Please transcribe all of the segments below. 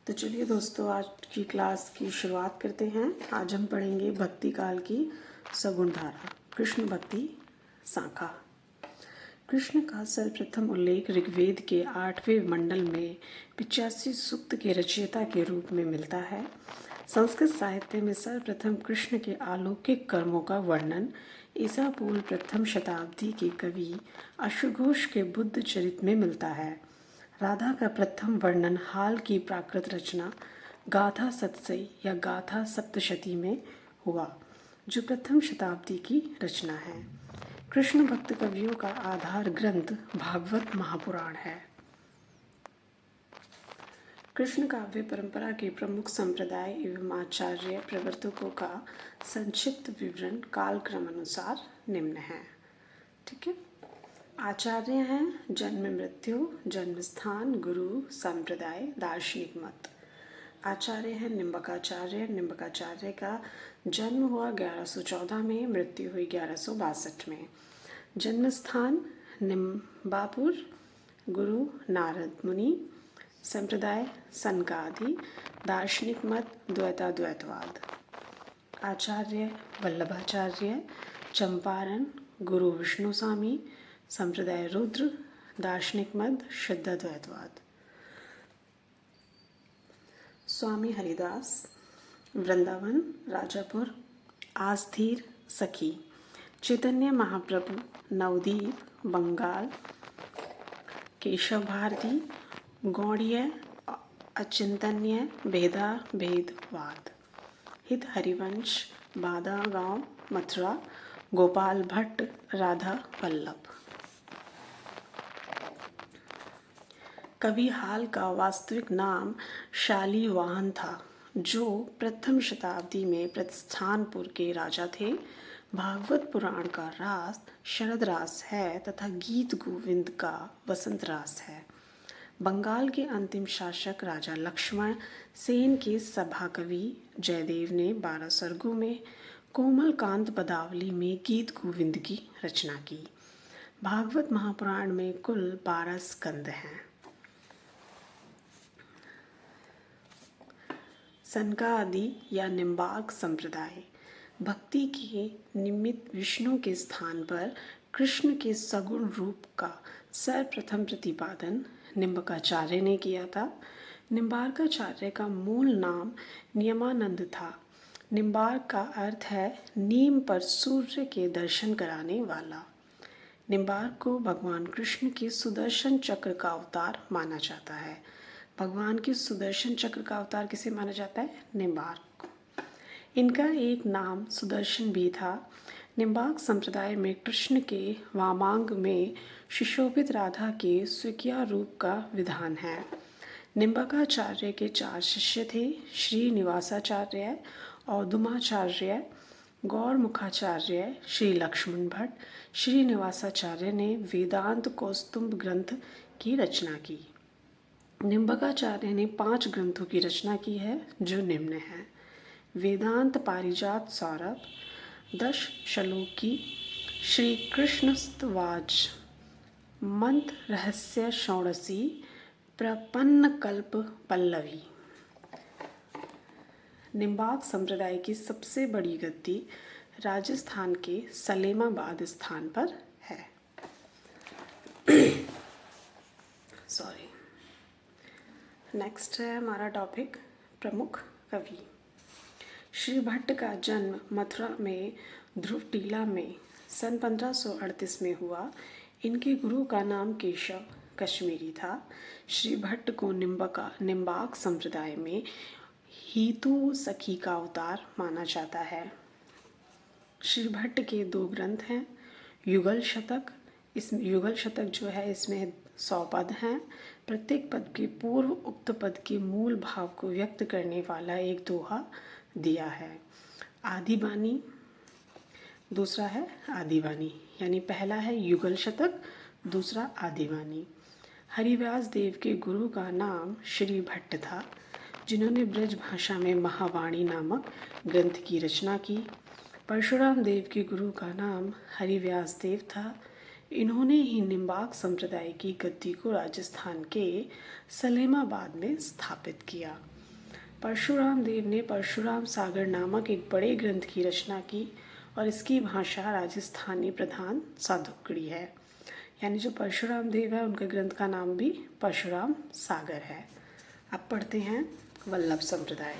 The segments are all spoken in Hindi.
तो चलिए दोस्तों, आज की क्लास की शुरुआत करते हैं। आज हम पढ़ेंगे भक्ति काल की सगुण धारा, कृष्ण भक्ति शाखा। कृष्ण का सर्वप्रथम उल्लेख ऋग्वेद के 8वें मंडल में 85 सूक्त के रचयिता के रूप में मिलता है। संस्कृत साहित्य में सर्वप्रथम कृष्ण के अलौकिक कर्मों का वर्णन ईसा पूर्व प्रथम शताब्दी के कवि अश्वघोष के बुद्ध चरित में मिलता है। राधा का प्रथम वर्णन हाल की प्राकृत रचना गाथा सतसई या गाथा सप्तशती में हुआ, जो प्रथम शताब्दी की रचना है। कृष्ण भक्त कवियों का आधार ग्रंथ भागवत महापुराण है। कृष्ण काव्य परंपरा के प्रमुख संप्रदाय एवं आचार्य प्रवर्तकों का संक्षिप्त विवरण कालक्रम अनुसार निम्न है। ठीक है। आचार्य हैं जन्म मृत्यु, जन्म स्थान, गुरु, संप्रदाय, दार्शनिक मत। आचार्य हैं निम्बकाचार्य। निम्बकाचार्य का जन्म हुआ 1114 में, मृत्यु हुई 1162 में। जन्म स्थान निम्बापुर, गुरु नारद मुनि, संप्रदाय सनकादि, दार्शनिक मत द्वैताद्वैतवाद। आचार्य वल्लभाचार्य, चंपारण, गुरु विष्णु स्वामी, संप्रदाय रुद्र, दार्शनिक मत शुद्धाद्वैतवाद। स्वामी हरिदास, वृंदावन, राजापुर, आस्थिर, सखी। चैतन्य महाप्रभु, नवदीप, बंगाल। केशव भारती, गौड़ीय, अचिंतन्य, भेदा भेदवाद। हित हरिवंश, बादा गांव, मथुरा। गोपाल भट्ट, राधा वल्लभ। कवि हाल का वास्तविक नाम शालीवाहन था, जो प्रथम शताब्दी में प्रतिष्ठानपुर के राजा थे। भागवत पुराण का रास शरद रास है तथा गीत गोविंद का वसंत रास है। बंगाल के अंतिम शासक राजा लक्ष्मण सेन के सभा कवि जयदेव ने 12 सर्गों में कोमल कांत पदावली में गीत गोविंद की रचना की। भागवत महापुराण में कुल 12 स्कंद हैं। सनकादि या निम्बार्क संप्रदाय भक्ति के निमित्त विष्णु के स्थान पर कृष्ण के सगुण रूप का सर्वप्रथम प्रतिपादन निम्बकाचार्य ने किया था। निम्बार्काचार्य का मूल नाम नियमानंद था। निम्बार्क का अर्थ है नीम पर सूर्य के दर्शन कराने वाला। निम्बार्क को भगवान कृष्ण के सुदर्शन चक्र का अवतार माना जाता है। भगवान के सुदर्शन चक्र का अवतार किसे माना जाता है? निम्बार्क को। इनका एक नाम सुदर्शन भी था। निम्बार्क संप्रदाय में कृष्ण के वामांग में सुशोभित राधा के स्वीकिया रूप का विधान है। निम्बकाचार्य के 4 शिष्य थे: श्रीनिवासाचार्य, औदुमाचार्य, गौरमुखाचार्य, श्री लक्ष्मण भट्ट। श्रीनिवासाचार्य ने वेदांत कौस्तुभ ग्रंथ की रचना की। निम्बकाचार्य ने 5 ग्रंथों की रचना की है, जो निम्न है: वेदांत पारिजात सौरभ, 10 श्लोकी, श्री कृष्णस्तवाज, मंत्र रहस्य षोडशी, प्रपन्न कल्प पल्लवी। निम्बार्क संप्रदाय की सबसे बड़ी गद्दी राजस्थान के सलेमाबाद स्थान पर है। सॉरी। नेक्स्ट है हमारा टॉपिक प्रमुख कवि। श्री भट्ट का जन्म मथुरा में ध्रुवटीला में सन 1538 में हुआ। इनके गुरु का नाम केशव कश्मीरी था। श्री भट्ट को निम्बार्क संप्रदाय में हीतु सखी का अवतार माना जाता है। श्री भट्ट के 2 ग्रंथ हैं: युगल शतक। इस युगल शतक जो है, इसमें 100 पद हैं। प्रत्येक पद के पूर्व उक्त पद के मूल भाव को व्यक्त करने वाला एक दोहा दिया है। आदिबानी, दूसरा है आदिवानी, यानी पहला है युगल शतक, दूसरा आदिवानी। हरिव्यास देव के गुरु का नाम श्री भट्ट था, जिन्होंने ब्रज भाषा में महावाणी नामक ग्रंथ की रचना की। परशुराम देव के गुरु का नाम हरिव्यास देव था। इन्होंने ही निम्बार्क संप्रदाय की गद्दी को राजस्थान के सलेमाबाद में स्थापित किया। परशुराम देव ने परशुराम सागर नामक एक बड़े ग्रंथ की रचना की और इसकी भाषा राजस्थानी प्रधान साधुकड़ी है। यानी जो परशुराम देव है उनके ग्रंथ का नाम भी परशुराम सागर है। अब पढ़ते हैं वल्लभ संप्रदाय।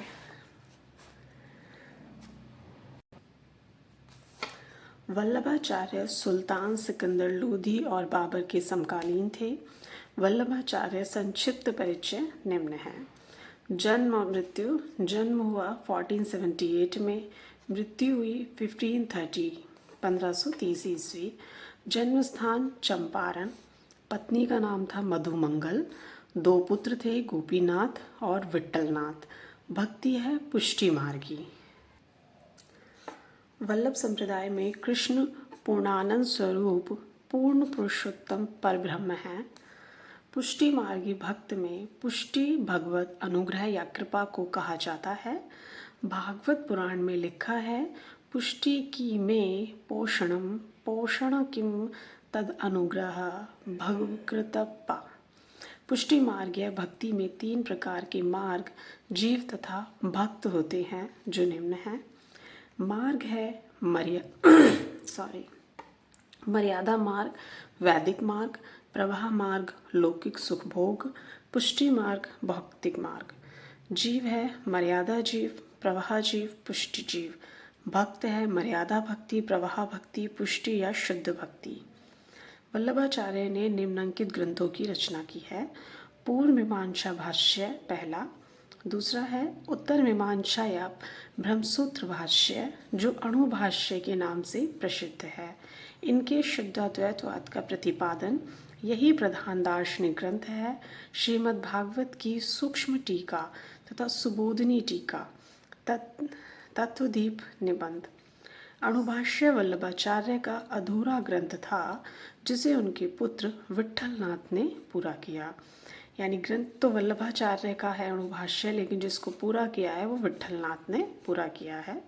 वल्लभाचार्य सुल्तान सिकंदर लोधी और बाबर के समकालीन थे। वल्लभाचार्य संक्षिप्त परिचय निम्न है। जन्म और मृत्यु। जन्म हुआ 1478 में, मृत्यु हुई 1530 ईस्वी। जन्म स्थान चंपारण। पत्नी का नाम था मधुमंगल। 2 पुत्र थे, गोपीनाथ और विट्ठलनाथ। भक्ति है पुष्टि मार्गी। वल्लभ संप्रदाय में कृष्ण पूर्णानंद स्वरूप पूर्ण पुरुषोत्तम परब्रह्म है। पुष्टि मार्गी भक्त में पुष्टि भगवत अनुग्रह या कृपा को कहा जाता है। भागवत पुराण में लिखा है, पुष्टि की में पोषणम पोषण किम तद अनुग्रह भगवकृतप्पा। पुष्टि मार्ग या भक्ति में 3 प्रकार के मार्ग जीव तथा भक्त होते हैं, जो निम्न है। मार्ग है मर्यादा मार्ग, वैदिक मार्ग, प्रवाह मार्ग, लौकिक सुख भोग, पुष्टि मार्ग, भौतिक मार्ग। जीव है मर्यादा जीव, प्रवाह जीव, पुष्टि जीव। भक्त है मर्यादा भक्ति, प्रवाह भक्ति, पुष्टि या शुद्ध भक्ति। वल्लभाचार्य ने निम्नलिखित ग्रंथों की रचना की है। पूर्व मीमांसा भाष्य पहला। दूसरा है उत्तर मीमांसा या ब्रह्मसूत्र भाष्य, जो अणु भाष्य के नाम से प्रसिद्ध है। इनके शुद्धाद्वैतवाद का प्रतिपादन यही प्रधान दार्शनिक ग्रंथ है। श्रीमद् भागवत की सूक्ष्म टीका तथा सुबोधिनी टीका, तत्वदीप निबंध। अणुभाष्य वल्लभाचार्य का अधूरा ग्रंथ था, जिसे उनके पुत्र विट्ठलनाथ ने पूरा किया। यानी ग्रंथ तो वल्लभाचार्य का है अणुभाष्य, लेकिन जिसको पूरा किया है वो विट्ठलनाथ ने पूरा किया है।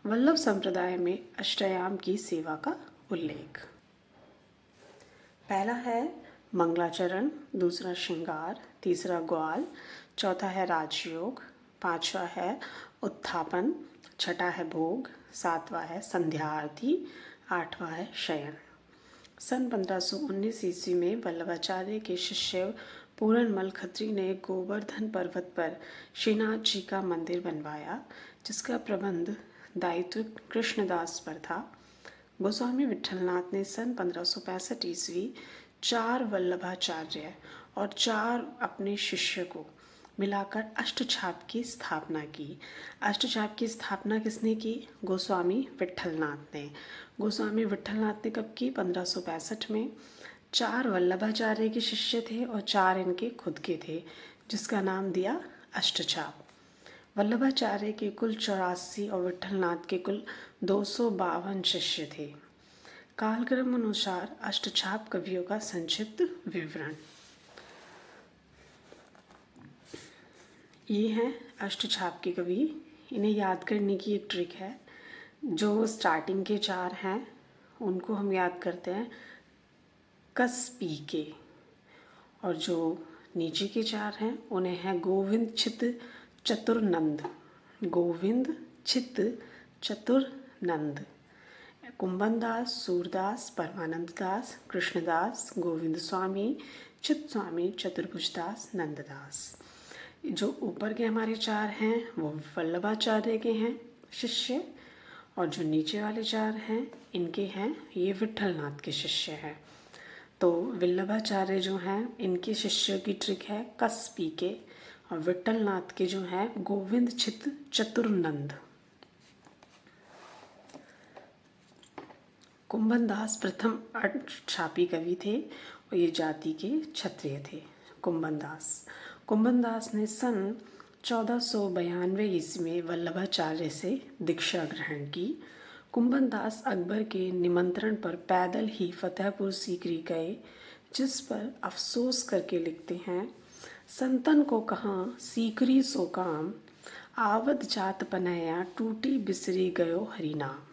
वल्लभ संप्रदाय में अष्टयाम की सेवा का उल्लेख। पहला है मंगलाचरण, दूसरा श्रृंगार, तीसरा ग्वाल, चौथा है राजयोग, पांचवा है उत्थापन, छठा है भोग, सातवां है संध्या आरती, आठवां है शयन। सन 1519 ईस्वी में वल्लभाचार्य के शिष्य पूरनमल खत्री ने गोवर्धन पर्वत पर श्रीनाथ जी का मंदिर बनवाया, जिसका प्रबंध दायित्व कृष्णदास पर था। गोस्वामी विट्ठलनाथ ने सन 1565 ईस्वी 4 वल्लभाचार्य और 4 अपने शिष्य को मिलाकर अष्टछाप की स्थापना की। अष्टछाप की स्थापना किसने की? गोस्वामी विट्ठलनाथ ने। गोस्वामी विट्ठलनाथ ने कब की? 1565 में। 4 वल्लभाचार्य के शिष्य थे और 4 इनके खुद के थे, जिसका नाम दिया अष्टछाप। वल्लभाचार्य के कुल 84 और विट्ठलनाथ के कुल 252 शिष्य थे। कालक्रम अनुसार अष्टछाप कवियों का संक्षिप्त विवरण। ये हैं अष्टछाप के कवि। इन्हें याद करने की एक ट्रिक है। जो स्टार्टिंग के 4 हैं उनको हम याद करते हैं कस पी के, और जो नीचे के 4 हैं उन्हें है गोविंद चित चतुर्नंद। गोविंद चित चतुर्नंद। कुंभन दास, सूरदास, परमानंद दास, कृष्णदास, गोविंद स्वामी, चित स्वामी, चतुर्भुज दास, नंददास। जो ऊपर के हमारे 4 हैं वो वल्लभाचार्य के हैं शिष्य, और जो नीचे वाले 4 हैं इनके हैं ये विट्ठलनाथ के शिष्य हैं। तो वल्लभाचार्य जो हैं इनके शिष्यों की ट्रिक है कस पी के, और विट्ठलनाथ के जो हैं गोविंद चित चतुर्नंद। कुंभन दास प्रथम अष्टछापी कवि थे और ये जाति के क्षत्रिय थे। कुंभन दास ने सन 1492 ईस्वी में वल्लभाचार्य से दीक्षा ग्रहण की। कुंभन दास अकबर के निमंत्रण पर पैदल ही फतेहपुर सीकरी गए, जिस पर अफसोस करके लिखते हैं, संतन को कहाँ सीकरी सो काम, आवद जात पनैया टूटी बिसरी गयो हरिनाम।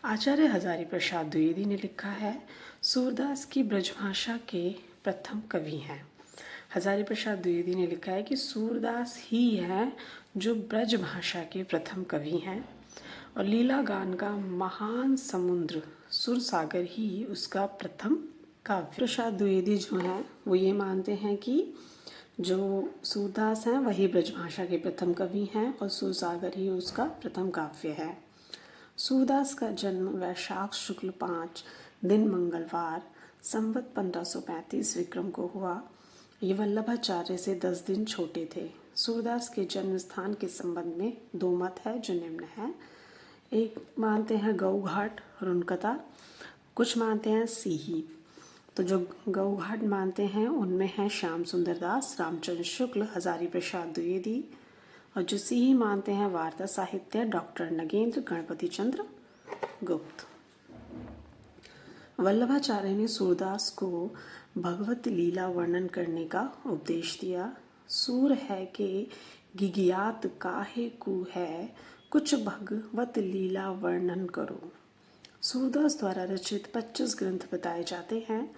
आचार्य हजारी प्रसाद द्विवेदी ने लिखा है, सूरदास की ब्रजभाषा के प्रथम कवि हैं। हजारी प्रसाद द्विवेदी ने लिखा है कि सूरदास ही है जो ब्रज भाषा के प्रथम कवि हैं और लीला गान का महान समुद्र सुर सागर ही उसका प्रथम काव्य। प्रसाद द्विवेदी जो हैं वो ये मानते हैं कि जो सूरदास हैं वही ब्रजभाषा के प्रथम कवि हैं और सुरसागर ही उसका प्रथम काव्य है। सूरदास का जन्म वैशाख शुक्ल 5 दिन मंगलवार संवत 1535 विक्रम को हुआ। ये वल्लभाचार्य से 10 दिन छोटे थे। सूरदास के जन्म स्थान के संबंध में दो मत है जो निम्न है। एक मानते हैं गौघाट रुनकता, कुछ मानते हैं सीही। तो जो गौघाट मानते हैं उनमें हैं श्याम सुंदर दास, रामचंद्र शुक्ल, हजारी प्रसाद द्विवेदी, और जो सीही मानते हैं वार्ता साहित्य डॉक्टर नगेंद्र गणपति चंद्र गुप्त। वल्लभाचार्य ने सूरदास को भगवत लीला वर्णन करने का उपदेश दिया। सूर है के गिगियात काहे कु है, कुछ भगवत लीला वर्णन करो। सूरदास द्वारा रचित 25 ग्रंथ बताए जाते हैं,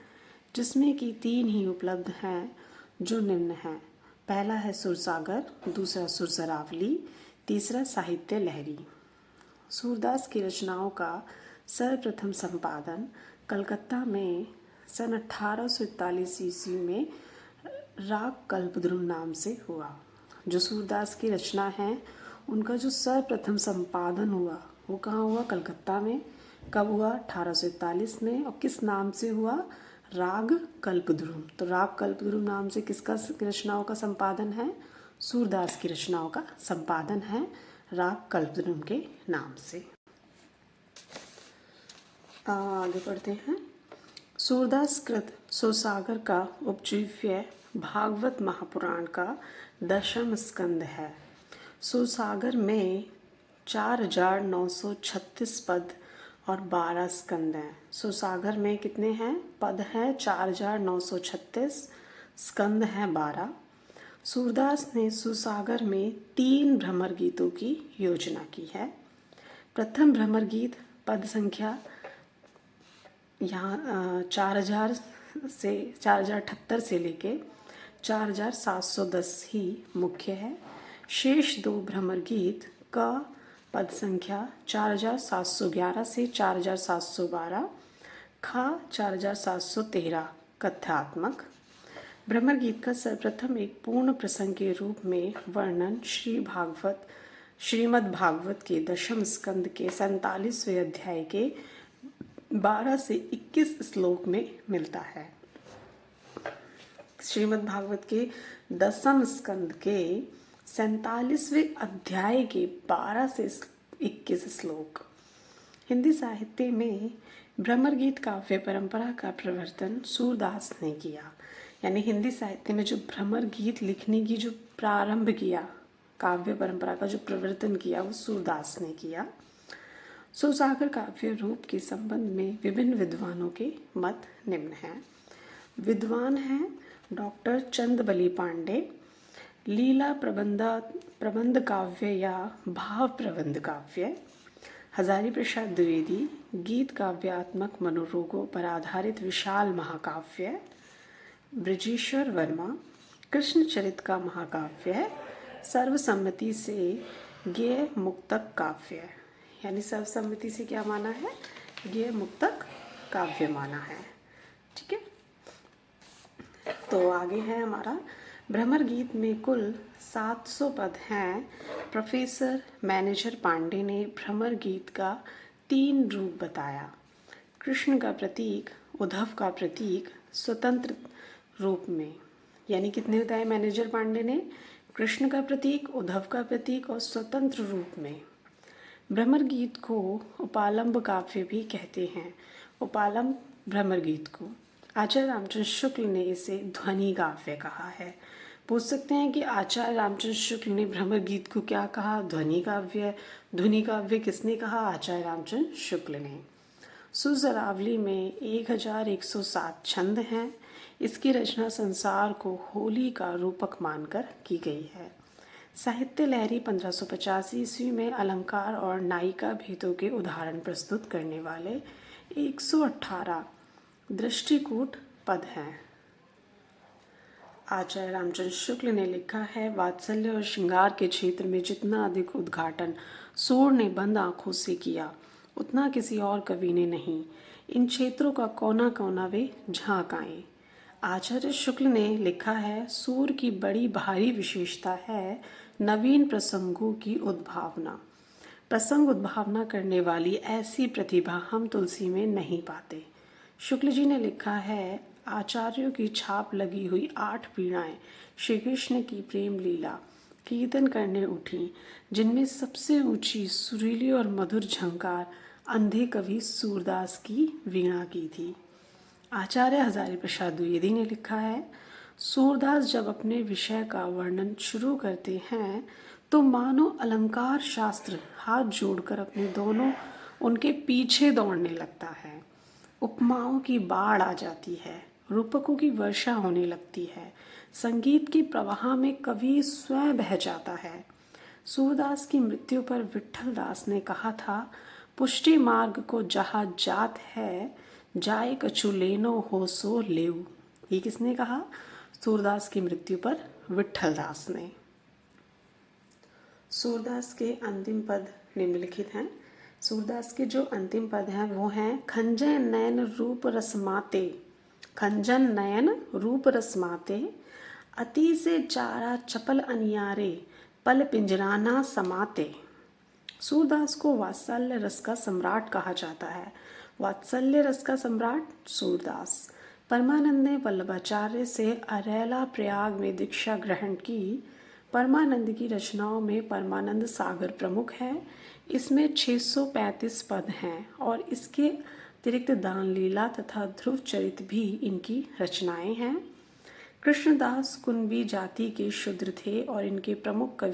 जिसमें कि 3 ही उपलब्ध हैं जो निम्न हैं। पहला है सुरसागर, दूसरा सुरसरावली, तीसरा साहित्य लहरी। सूरदास की रचनाओं का सर्वप्रथम संपादन कलकत्ता में सन 1841 ईस्वी में राग कल्पद्रुम नाम से हुआ। जो सूरदास की रचना है उनका जो सर्वप्रथम संपादन हुआ वो कहाँ हुआ? कलकत्ता में। कब हुआ? 1841 में। और किस नाम से हुआ? राग कल्पद्रुम। तो राग कल्पद्रुम नाम से किसका रचनाओं का संपादन है? सूरदास की रचनाओं का संपादन है राग कल्पद्रुम के नाम से। आगे बढ़ते हैं। सूरदास कृत सुरसागर का उपजीव्य भागवत महापुराण का 10वां स्कंद है। सुरसागर में 4936 पद और 12 स्कंद हैं। सुरसागर में कितने हैं? पद हैं 4936, स्कंद हैं 12। सूरदास ने सुरसागर में 3 भ्रमर गीतों की योजना की है। प्रथम भ्रमर गीत पद संख्या यहाँ 4078 से लेके 4710 ही मुख्य है। शेष 2 भ्रमर गीत का पद संख्या 4711 से 4712, खा 4713 कथ्यात्मक। भ्रमर गीत का सर्वप्रथम एक पूर्ण प्रसंग के रूप में वर्णन श्रीमद् भागवत के 10वें स्कंद के 47वें अध्याय के 12 से 21 श्लोक में मिलता है। श्रीमद् भागवत के 10वें स्कंद के 47वें अध्याय के 12 से 21 श्लोक। हिंदी साहित्य में भ्रमर गीत काव्य परंपरा का प्रवर्तन सूरदास ने किया। यानी हिंदी साहित्य में जो भ्रमर गीत लिखने की जो प्रारंभ किया, काव्य परंपरा का जो प्रवर्तन किया, वो सूरदास ने किया। सुरसागर काव्य रूप के संबंध में विभिन्न विद्वानों के मत निम्न हैं। विद्वान हैं डॉक्टर चंदबली पांडे, लीला प्रबंध काव्य या भाव प्रबंध काव्य। हजारी प्रसाद द्विवेदी गीत काव्यात्मक मनोरोगों पर आधारित विशाल महाकाव्य। ब्रजेश्वर वर्मा कृष्ण चरित का महाकाव्य है। सर्वसम्मति से गेय मुक्तक काव्य, यानी सर्वसम्मति से क्या माना है? गेय मुक्तक काव्य माना है। ठीक है, तो आगे है हमारा भ्रमर गीत में कुल 700 पद हैं। प्रोफेसर मैनेजर पांडे ने भ्रमर गीत का 3 रूप बताया। कृष्ण का प्रतीक, उद्धव का प्रतीक, स्वतंत्र रूप में। यानी कितने बताए मैनेजर पांडे ने? कृष्ण का प्रतीक, उद्धव का प्रतीक और स्वतंत्र रूप में। भ्रमर गीत को उपालंब काव्य भी कहते हैं। उपालंब भ्रमर गीत को आचार्य रामचंद्र शुक्ल ने इसे ध्वनि काव्य कहा है। पूछ सकते हैं कि आचार्य रामचंद्र शुक्ल ने भ्रमर गीत को क्या कहा? ध्वनि काव्य। ध्वनि काव्य किसने कहा? आचार्य रामचंद्र शुक्ल ने। सुरसरावली में 1107 छंद हैं। इसकी रचना संसार को होली का रूपक मानकर की गई है। साहित्य लहरी 1550 ईस्वी में अलंकार और नायिका भेदों के उदाहरण प्रस्तुत करने वाले 118 दृष्टिकूट पद हैं। आचार्य रामचंद्र शुक्ल ने लिखा है, वात्सल्य और श्रृंगार के क्षेत्र में जितना अधिक उद्घाटन सूर ने बंद आंखों से किया, उतना किसी और कवि ने नहीं। इन क्षेत्रों का कोना कोना वे झांक आए। आचार्य शुक्ल ने लिखा है, सूर की बड़ी भारी विशेषता है नवीन प्रसंगों की उद्भावना। प्रसंग उद्भावना करने वाली ऐसी प्रतिभा हम तुलसी में नहीं पाते। शुक्ल जी ने लिखा है, आचार्यों की छाप लगी हुई 8 वीणाएं श्री कृष्ण की प्रेम लीला कीर्तन करने उठी, जिनमें सबसे ऊंची सुरीली और मधुर झंकार अंधे कवि सूरदास की वीणा की थी। आचार्य हजारी प्रसाद द्विवेदी ने लिखा है, सूरदास जब अपने विषय का वर्णन शुरू करते हैं तो मानो अलंकार शास्त्र हाथ जोड़कर अपने दोनों उनके पीछे दौड़ने लगता है। उपमाओं की बाढ़ आ जाती है, रूपकों की वर्षा होने लगती है, संगीत के प्रवाह में कवि स्वयं बह जाता है। सूरदास की मृत्यु पर विट्ठल दास ने कहा था, पुष्टि मार्ग को जहाँ जात है, जाए कछु लेनो हो सो लेऊ। ये किसने कहा? सूरदास की मृत्यु पर विट्ठल दास ने। सूरदास के अंतिम पद निम्नलिखित हैं। सूरदास के जो अंतिम पद हैं वो हैं, खंजन नयन रूप रसमाते, खंजन नयन रूप रसमाते, अति से चारा चपल अनियारे, पल पिंजराना समाते। सूरदास को वात्सल्य रस का सम्राट कहा जाता है। वात्सल्य रस का सम्राट सूरदास। परमानंद ने वल्लभाचार्य से अरैला प्रयाग में दीक्षा ग्रहण की। परमानंद की रचनाओं में परमानंद सागर प्रमुख है। इसमें 635 पद हैं और इसके अतिरिक्त दान लीला तथा ध्रुव चरित भी इनकी रचनाएं हैं। कृष्णदास कुंभी जाति के शूद्र थे और इनके प्रमुख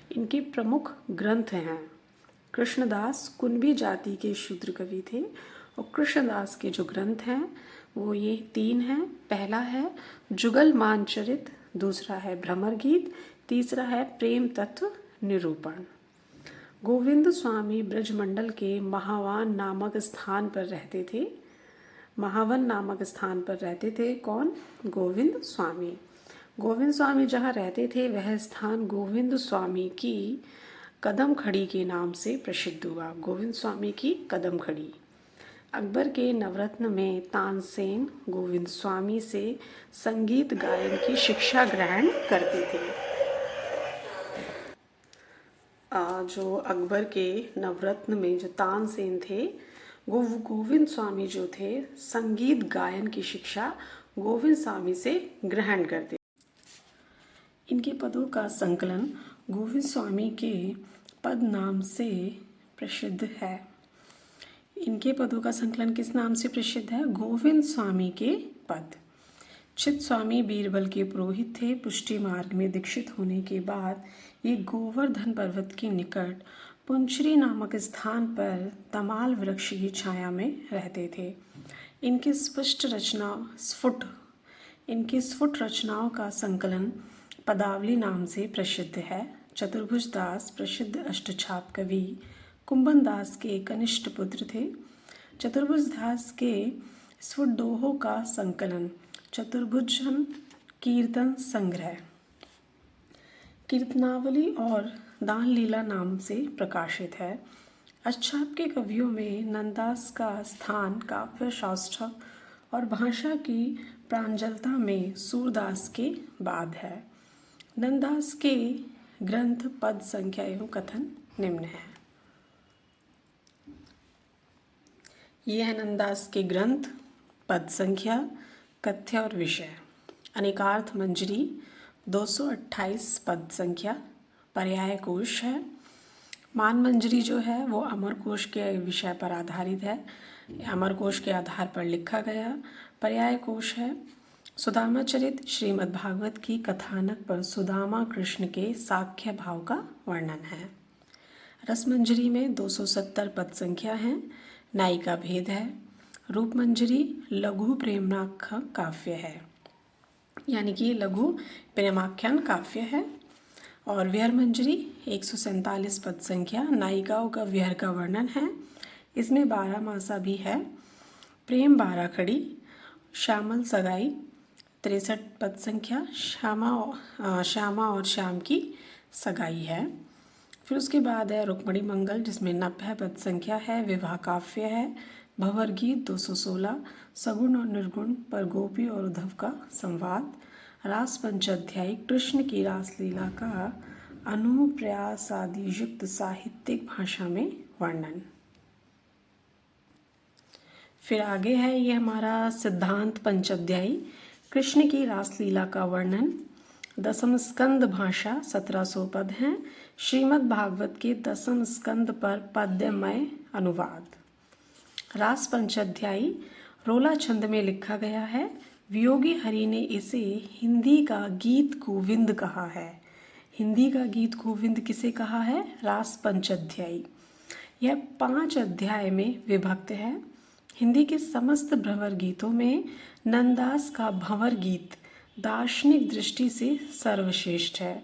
इनके प्रमुख ग्रंथ हैं। कृष्णदास कुंभी जाति के शूद्र कवि थे और कृष्णदास के जो ग्रंथ हैं वो ये 3 हैं। पहला है जुगल मानचरित, दूसरा है भ्रमर गीत, तीसरा है प्रेम तत्व निरूपण। गोविंद स्वामी ब्रजमंडल के महावन नामक स्थान पर रहते थे। महावन नामक स्थान पर रहते थे कौन? गोविंद स्वामी। गोविंद स्वामी जहाँ रहते थे वह स्थान गोविंद स्वामी की कदम खड़ी के नाम से प्रसिद्ध हुआ। गोविंद स्वामी की कदम खड़ी। अकबर के नवरत्न में तानसेन गोविंद स्वामी से संगीत गायन की शिक्षा ग्रहण करते थे। जो अकबर के नवरत्न में जो तानसेन थे वो गोविंद स्वामी जो थे संगीत गायन की शिक्षा गोविंद स्वामी से ग्रहण करते। इनके पदों का संकलन गोविंद स्वामी के पद नाम से प्रसिद्ध है। इनके पदों का संकलन किस नाम से प्रसिद्ध है? गोविंद स्वामी के पद। चित स्वामी बीरबल के पुरोहित थे। पुष्टि मार्ग में दीक्षित होने के बाद ये गोवर्धन पर्वत के निकट पुंचरी नामक स्थान पर तमाल वृक्ष की छाया में रहते थे। इनकी स्फुट रचनाओं का संकलन पदावली नाम से प्रसिद्ध है। चतुर्भुज दास प्रसिद्ध अष्टछाप कवि कुंभन दास के कनिष्ठ पुत्र थे। चतुर्भुज दास के स्फुटदोहों का संकलन चतुर्भुजन कीर्तन संग्रह, कीर्तनावली और दान लीला नाम से प्रकाशित है। अष्टछाप के कवियों में नंददास का स्थान काव्य शास्त्र और भाषा की प्रांजलता में सूरदास के बाद है। नंददास के ग्रंथ, पद, संख्या एवं कथन निम्न है। ये है नंददास के ग्रंथ, पद संख्या, कथ्य और विषय। अनेकार्थ मंजरी 228 पद संख्या, पर्याय कोश है। मान मंजरी जो है वो अमर कोश के विषय पर आधारित है, अमर कोश के आधार पर लिखा गया। पर्याय कोश है। सुदामा चरित श्रीमद् भागवत की कथानक पर सुदामा कृष्ण के साख्य भाव का वर्णन है। रसमंजरी में 270 पद संख्या है, नायिका भेद है। रूपमंजरी लघु प्रेमाख्यान काव्य है, यानी कि लघु प्रेमाख्यान काव्य है। और विहर मंजरी 147 पद संख्या, नायिकाओं का विहर का वर्णन है। इसमें 12 मासा भी है। प्रेम 12 खड़ी, श्यामल सगाई 63 पद संख्या श्यामा और श्याम की सगाई है। फिर उसके बाद है रुक्मणी मंगल, जिसमें 90 पद संख्या है, विवाह काव्य है। भंवर गीत 216, सगुण और निर्गुण पर गोपी और उद्धव का संवाद। रास पंचाध्यायी, कृष्ण की रासलीला का अनुप्रयास आदि युक्त साहित्यिक भाषा में वर्णन। फिर आगे है ये हमारा सिद्धांत पंचाध्यायी, कृष्ण की रासलीला का वर्णन। दसम स्कंद भाषा 1700 पद हैं। श्रीमद् भागवत के दसम स्कंद पर पद्यमय अनुवाद। रास पंचाध्यायी रोला छंद में लिखा गया है। वियोगी हरि ने इसे हिंदी का गीत गोविंद कहा है। हिंदी का गीत गोविंद किसे कहा है? रास पंचाध्यायी। यह 5 अध्याय में विभक्त है। हिंदी के समस्त भंवर गीतों में नंददास का भंवर गीत दार्शनिक दृष्टि से सर्वश्रेष्ठ है।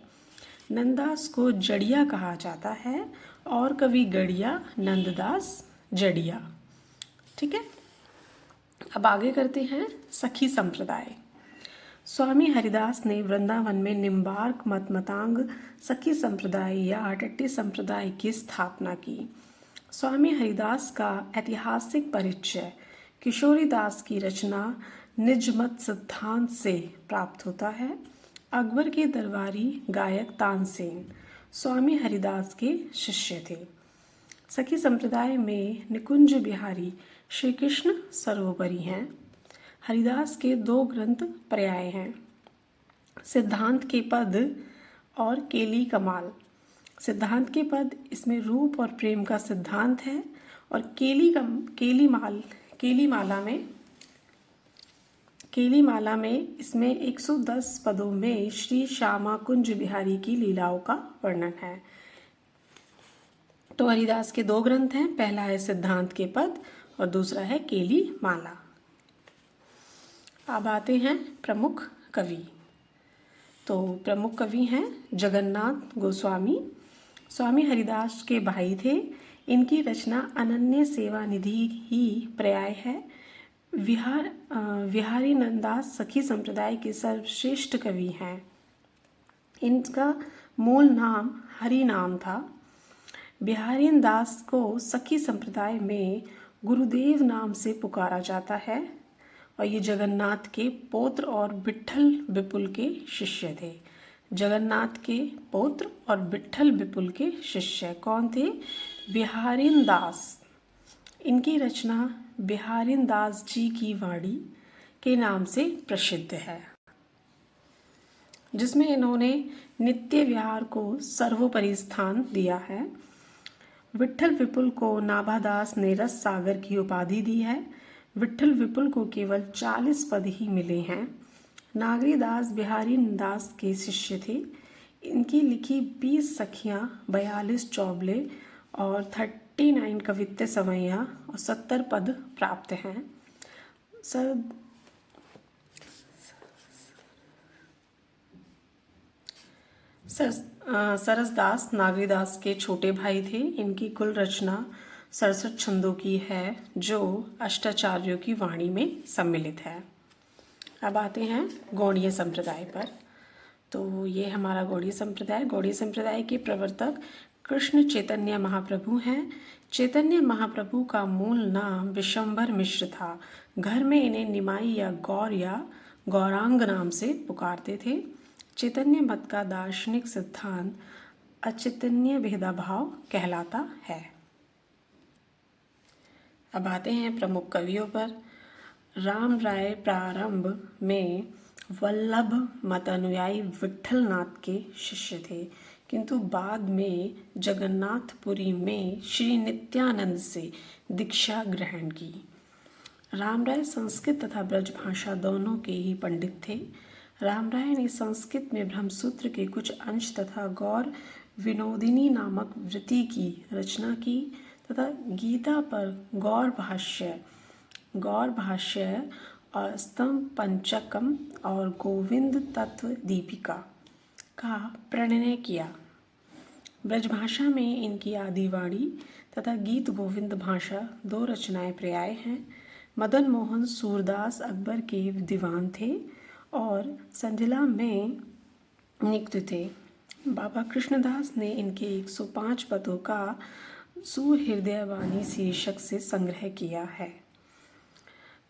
नंददास को जड़िया कहा जाता है और कवि गड़िया नंददास जड़िया। ठीक है, अब आगे करते हैं सखी संप्रदाय। स्वामी हरिदास ने वृंदावन में निम्बार्क मतमतांग सखी संप्रदाय या अठट्ठी संप्रदाय की स्थापना की। स्वामी हरिदास का ऐतिहासिक परिचय किशोरीदास की रचना निजमत सिद्धांत से प्राप्त होता है। अकबर के दरबारी गायक तानसेन स्वामी हरिदास के शिष्य थे। सखी संप्रदाय में निकुंज बिहारी श्री कृष्ण सर्वोपरि हैं। हरिदास के 2 ग्रंथ पर्याय हैं, सिद्धांत के पद और केली कमाल। सिद्धांत के पद, इसमें रूप और प्रेम का सिद्धांत है, और केली माला में इसमें 110 पदों में श्री श्यामा कुंज बिहारी की लीलाओं का वर्णन है। तो हरिदास के 2 ग्रंथ हैं, पहला है सिद्धांत के पद और दूसरा है केली माला। अब आते हैं प्रमुख कवि। तो प्रमुख कवि हैं जगन्नाथ गोस्वामी, स्वामी हरिदास के भाई थे। इनकी रचना अनन्य सेवा निधि ही पर्याय है। विहारी नंददास सखी संप्रदाय के सर्वश्रेष्ठ कवि हैं। इनका मूल नाम हरि नाम था। बिहारी दास को सखी संप्रदाय में गुरुदेव नाम से पुकारा जाता है, और ये जगन्नाथ के पौत्र और विट्ठल विपुल के शिष्य थे। जगन्नाथ के पौत्र और विट्ठल विपुल के शिष्य कौन थे? बिहारीन दास। इनकी रचना बिहारीन दास जी की वाणी के नाम से प्रसिद्ध है, जिसमें इन्होंने नित्य विहार को सर्वोपरि स्थान दिया है। विट्ठल विपुल को नाभादास ने रस सागर की उपाधि दी है। विट्ठल विपुल को केवल 40 पद ही मिले हैं। नागरी दास बिहारी दास के शिष्य थे। इनकी लिखी 20 सखियां, 42 चौबले और 39 कवित्त सवैयां और 70 पद प्राप्त हैं। सरसदास नागरीदास के छोटे भाई थे। इनकी कुल रचना 67 छंदों की है, जो अष्टाचार्यों की वाणी में सम्मिलित है। अब आते हैं गौड़ीय संप्रदाय पर। तो ये हमारा गौड़ीय संप्रदाय के प्रवर्तक कृष्ण चैतन्य महाप्रभु हैं। चैतन्य महाप्रभु का मूल नाम विशंबर मिश्र था। घर में इन्हें निमाई या गौरांग नाम से पुकारते थे। चैतन्य मत का दार्शनिक सिद्धांत अचैतन्य भेदाभाव कहलाता है। अब आते हैं प्रमुख कवियों पर। राम राय प्रारंभ में वल्लभ मत अनुयायी विट्ठल नाथ के शिष्य थे, किंतु बाद में जगन्नाथपुरी में श्री नित्यानंद से दीक्षा ग्रहण की। राम राय संस्कृत तथा ब्रज भाषा दोनों के ही पंडित थे। राम राय ने संस्कृत में ब्रह्मसूत्र के कुछ अंश तथा गौर विनोदिनी नामक वृत्ति की रचना की तथा गीता पर गौर भाष्य और स्तंभ पंचकम और गोविंद तत्व दीपिका का प्रणयन किया। ब्रजभाषा में इनकी आदिवाणी तथा गीत गोविंद भाषा 2 रचनाएं पर्याय हैं। मदन मोहन सूरदास अकबर के दीवान थे और संजिला में नियुक्त थे। बाबा कृष्णदास ने इनके 105 पदों का सुहृदयवाणी शीर्षक से संग्रह किया है।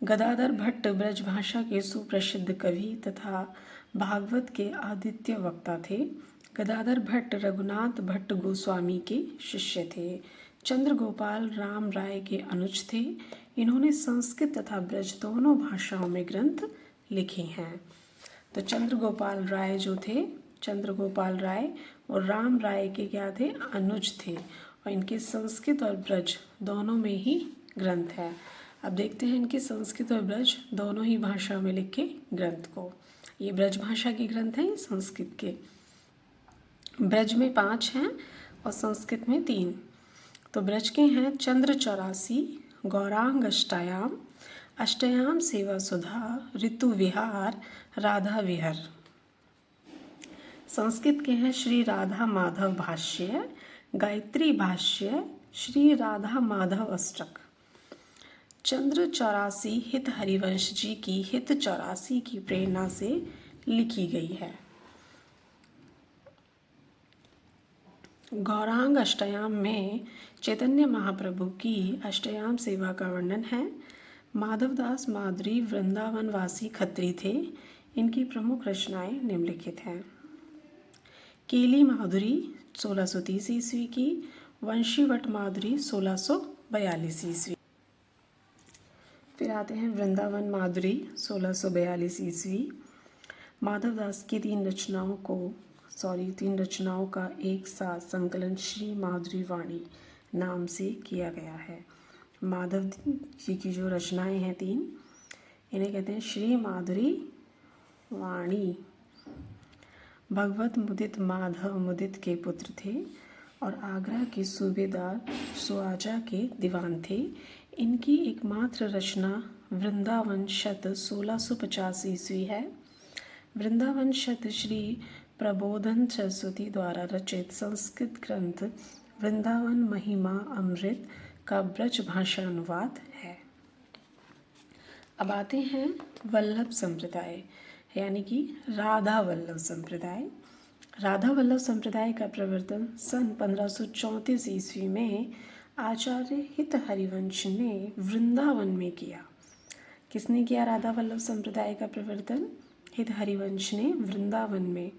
गदाधर भट्ट ब्रजभाषा के सुप्रसिद्ध कवि तथा भागवत के आदित्य वक्ता थे। गदाधर भट्ट रघुनाथ भट्ट गोस्वामी के शिष्य थे। चंद्र गोपाल राम राय के अनुज थे। इन्होंने संस्कृत तथा ब्रज दोनों भाषाओं में ग्रंथ लिखे हैं। तो चंद्र गोपाल राय जो थे, चंद्र गोपाल राय और राम राय के क्या थे, अनुज थे, और इनके संस्कृत और ब्रज दोनों में ही ग्रंथ है। अब देखते हैं इनके संस्कृत और ब्रज दोनों ही भाषा में लिखे ग्रंथ को। ये ब्रज भाषा के ग्रंथ हैं, ये संस्कृत के। ब्रज में 5 हैं और संस्कृत में 3। तो ब्रज के हैं चंद्र 84, गौरांग अष्टायाम, अष्टयाम सेवा सुधा, ऋतु विहार, राधा विहर। संस्कृत के हैं श्री राधा माधव भाष्य, गायत्री भाष्य, श्री राधा माधव अष्टक। चंद्र 84 हित हरिवंश जी की हित 84 की प्रेरणा से लिखी गई है। गौरांग अष्टयाम में चैतन्य महाप्रभु की अष्टयाम सेवा का वर्णन है। माधवदास माधुरी वृंदावनवासी खत्री थे। इनकी प्रमुख रचनाएं निम्नलिखित हैं। केली माधुरी 1630 ईस्वी की, वंशीवट माधुरी 1642 ईस्वी। फिर आते हैं वृंदावन माधुरी 1642 ईस्वी। माधवदास की 3 रचनाओं का एक साथ संकलन श्री माधुरी वाणी नाम से किया गया है। माधव जी की जो रचनाएं हैं 3, इन्हें कहते हैं श्री माधुरी वाणी। भगवत मुदित माधव मुदित के पुत्र थे और आगरा के सूबेदार सुआजा के दीवान थे। इनकी एकमात्र रचना वृंदावन शत 1650 ईस्वी है। वृंदावन शत श्री प्रबोधन सरस्वती द्वारा रचित संस्कृत ग्रंथ वृंदावन महिमा अमृत का ब्रज भाषा अनुवाद है। अब आते हैं वल्लभ संप्रदाय, यानी कि राधा वल्लभ संप्रदाय। राधा वल्लभ संप्रदाय का प्रवर्तन सन 1534 ईस्वी में आचार्य हित हरिवंश ने वृंदावन में किया। किसने किया राधा वल्लभ संप्रदाय का प्रवर्तन? हित हरिवंश ने वृंदावन में।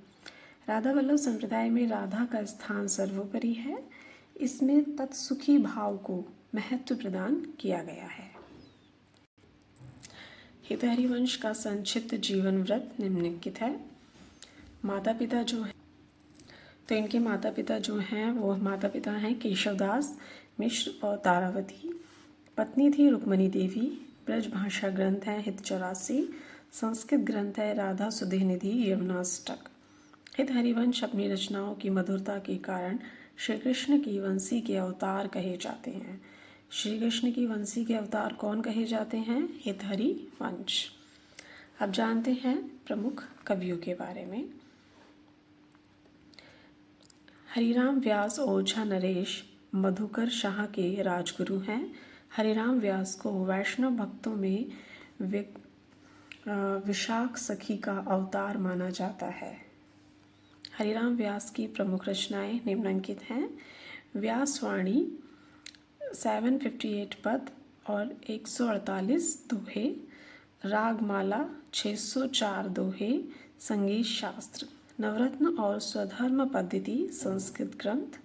राधा वल्लभ संप्रदाय में राधा का स्थान सर्वोपरि है। इसमें तत्सुखी भाव को महत्व प्रदान किया गया है। हित हरिवंश का संक्षिप्त जीवन व्रत निम्नलिखित है। माता पिता जो है, तो इनके माता पिता जो हैं वो माता पिता हैं केशवदास मिश्र और तारावती। पत्नी थी रुक्मणी देवी। ब्रज भाषा ग्रंथ है हित 84। संस्कृत ग्रंथ है राधा सुधेनिधि यमुनाष्टक। हित हरिवंश अपनी रचनाओं की मधुरता के कारण श्री कृष्ण की वंशी के अवतार कहे जाते हैं। श्री कृष्ण की वंशी के अवतार कौन कहे जाते हैं? हित हरिवंश। अब जानते हैं प्रमुख कवियों के बारे में। हरिराम व्यास ओझा नरेश मधुकर शाह के राजगुरु हैं। हरिराम व्यास को वैष्णव भक्तों में विशाख सखी का अवतार माना जाता है। हरिराम व्यास की प्रमुख रचनाएं निम्नलिखित हैं। व्यासवाणी 758 पद और 148 दोहे, रागमाला 604 दोहे, संगीत शास्त्र, नवरत्न और स्वधर्म पद्धति संस्कृत ग्रंथ।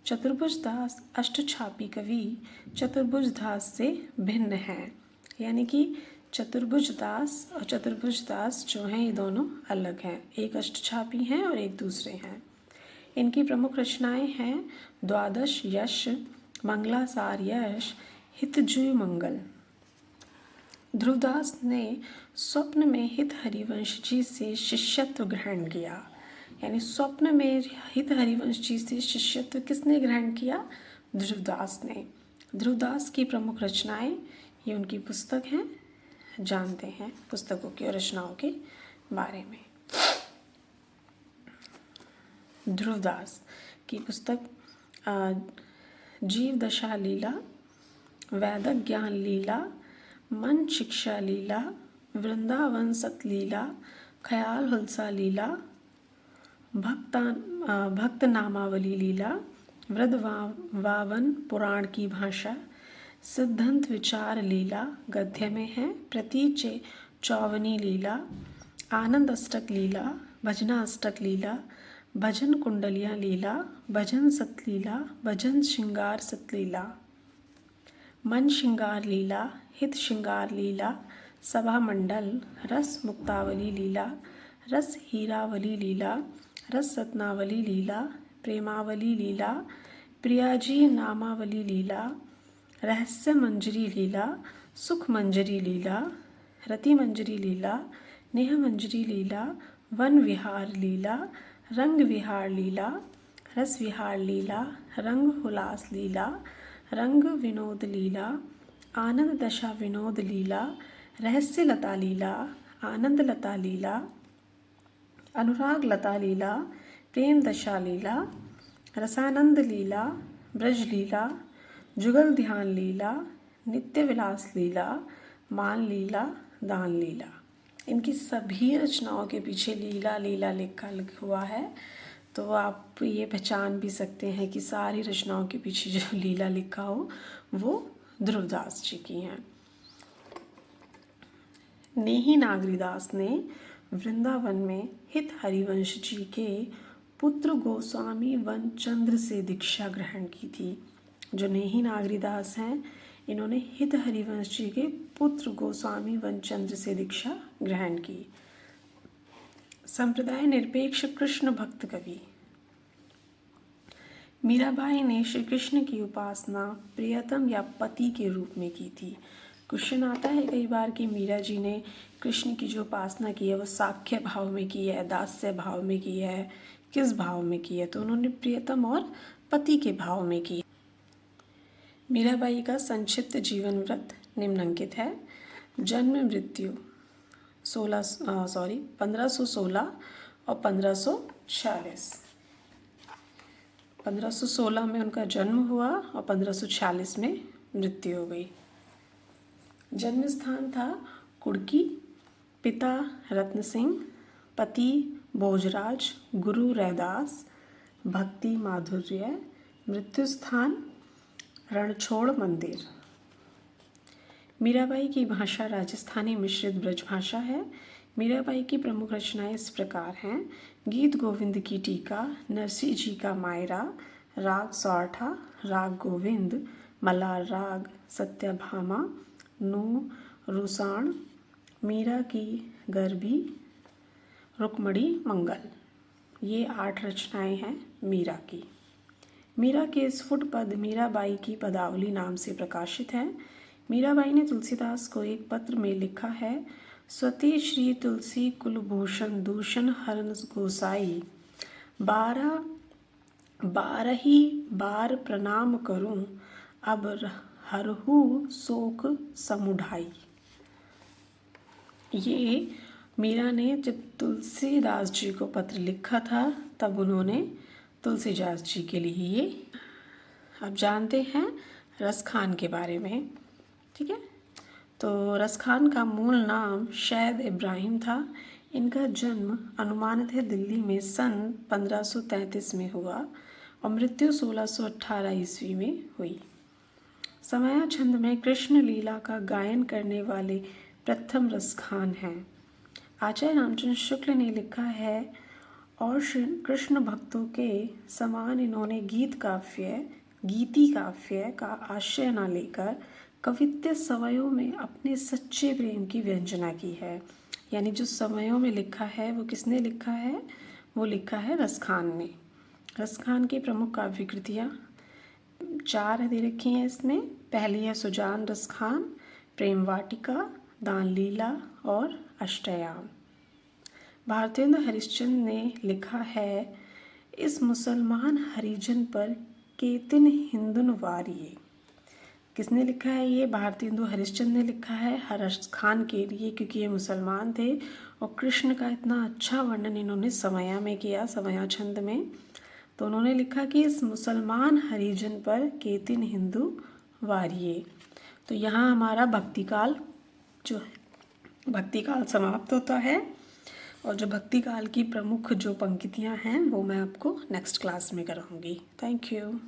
चतुर्भुज दास अष्टछापी कवि चतुर्भुज दास से भिन्न हैं, यानी कि चतुर्भुज दास और चतुर्भुज दास जो हैं ये दोनों अलग हैं। एक अष्टछापी हैं और एक दूसरे हैं। इनकी प्रमुख रचनाएं हैं द्वादश यश, मंगलासार यश, हितजुय मंगल। ध्रुवदास ने स्वप्न में हित हरिवंश जी से शिष्यत्व ग्रहण किया, यानी स्वप्न में हित हरिवंश जी से शिष्यत्व किसने ग्रहण किया? ध्रुवदास ने। ध्रुवदास की प्रमुख रचनाएं, ये उनकी पुस्तक हैं। जानते हैं पुस्तकों की और रचनाओं के बारे में। ध्रुवदास की पुस्तक जीव दशा लीला, वैदिक ज्ञान लीला, मन शिक्षा लीला, वृंदावन सतलीला, ख्याल हुलसा लीला, भक्त नामावली लीला, वृद्धवावन पुराण की भाषा, सिद्धांत विचार लीला गद्य में है, प्रतीचे चौवनी लीला, आनंद अष्टक लीला, भजना अष्टक लीला, भजन कुंडलियाँ लीला, भजन सतलीला, भजन श्रृंगार सतलीला, मन श्रृंगार लीला, हित श्रृंगार लीला, सभा मंडल, रस मुक्तावली लीला, रस हीरावली लीला, रस रत्नावली लीला, प्रेमावली लीला, प्रियाजी नामावली लीला, रहस्य मंजरी लीला, सुख मंजरी लीला, रति मंजरी लीला, नेह मंजरी लीला, वन विहार लीला, रंग विहार लीला, रस विहार लीला, रंग हुलास लीला, रंग विनोद लीला, आनंद दशा विनोद लीला, रहस्य लता लीला, आनंद लता लीला, अनुराग लता लीला, प्रेम दशा लीला, रसानंद लीला, ब्रज लीला, जुगल ध्यान लीला, नित्य विलास लीला, मान लीला, दान लीला। इनकी सभी रचनाओं के पीछे लीला लीला लिखा हुआ है, तो आप ये पहचान भी सकते हैं कि सारी रचनाओं के पीछे जो लीला लिखा हो वो ध्रुवदास जी की हैं। नेही नागरीदास ने वृंदावन में हित हरिवंश जी के पुत्र गोस्वामी वनचंद्र से दीक्षा ग्रहण की थी। जो नेही नागरीदास हैं, इन्होंने हित हरिवंश जी के पुत्र गोस्वामी वनचंद्र से दीक्षा ग्रहण की। संप्रदाय निरपेक्ष कृष्ण भक्त कवि। मीराबाई ने श्री कृष्ण की उपासना प्रियतम या पति के रूप में की थी। क्वेश्चन आता है कई बार कि मीरा जी ने कृष्ण की जो उपासना की है वो साख्य भाव में की है, दास्य भाव में की है, किस भाव में की है? तो उन्होंने प्रियतम और पति के भाव में की। मीराबाई का संक्षिप्त जीवन वृत्त निम्नलिखित है। जन्म मृत्यु 1516 और 1546। 1516 में उनका जन्म हुआ और 1546 में मृत्यु हो गई। जन्म स्थान था कुड़की, पिता रत्न सिंह, पति भोजराज, गुरु रैदास, भक्ति माधुर्य, मृत्यु स्थान रणछोड़ मंदिर। मीराबाई की भाषा राजस्थानी मिश्रित ब्रज भाषा है। मीराबाई की प्रमुख रचनाएं इस प्रकार हैं। गीत गोविंद की टीका, नरसिंह जी का मायरा, राग सौरठा, राग गोविंद, मलार राग, सत्यभामा, नू रुसाण, मीरा की गरबी, रुक्मणी मंगल। ये 8 रचनाएं हैं मीरा की। मीरा के स्फुट पद मीराबाई की पदावली नाम से प्रकाशित हैं। मीराबाई ने तुलसीदास को एक पत्र में लिखा है, स्वती श्री तुलसी कुलभूषण दूषण हरन गोसाई, 12 बार प्रणाम करूं, अब हरहु शोक समुढ़ाई। ये मीरा ने जब तुलसीदास जी को पत्र लिखा था तब उन्होंने तुलसीदास जी के लिए ये। अब जानते हैं रसखान के बारे में, ठीक है। तो रसखान का मूल नाम शैद इब्राहिम था। इनका जन्म अनुमानित है दिल्ली में सन 1533 में हुआ और मृत्यु 1618 ईस्वी में हुई। समया छंद में कृष्ण लीला का गायन करने वाले प्रथम रसखान हैं। आचार्य रामचंद्र शुक्ल ने लिखा है, और कृष्ण भक्तों के समान इन्होंने गीति काव्य का आश्रय न लेकर कवित्व सवयों में अपने सच्चे प्रेम की व्यंजना की है। यानी जो सवयों में लिखा है वो किसने लिखा है? वो लिखा है रसखान ने। रसखान की प्रमुख काव्य कृतियाँ 4 दे रखी हैं इसमें। पहली है सुजान रसखान, प्रेम वाटिका, दान लीला और अष्टयाम। भारतेंद्र हरिश्चंद्र ने लिखा है, इस मुसलमान हरिजन पर केतिन हिंदुन वारिये। किसने लिखा है? ये भारतेंदु हरिश्चंद्र ने लिखा है रसखान के लिए, क्योंकि ये मुसलमान थे और कृष्ण का इतना अच्छा वर्णन इन्होंने समया में किया, समया छंद में। तो उन्होंने लिखा कि इस मुसलमान हरिजन पर केतिन हिंदू वारिये। तो यहाँ हमारा भक्तिकाल जो है भक्तिकाल समाप्त होता है। और जो भक्ति काल की प्रमुख जो पंक्तियाँ हैं वो मैं आपको नेक्स्ट क्लास में कराऊंगी। Thank you.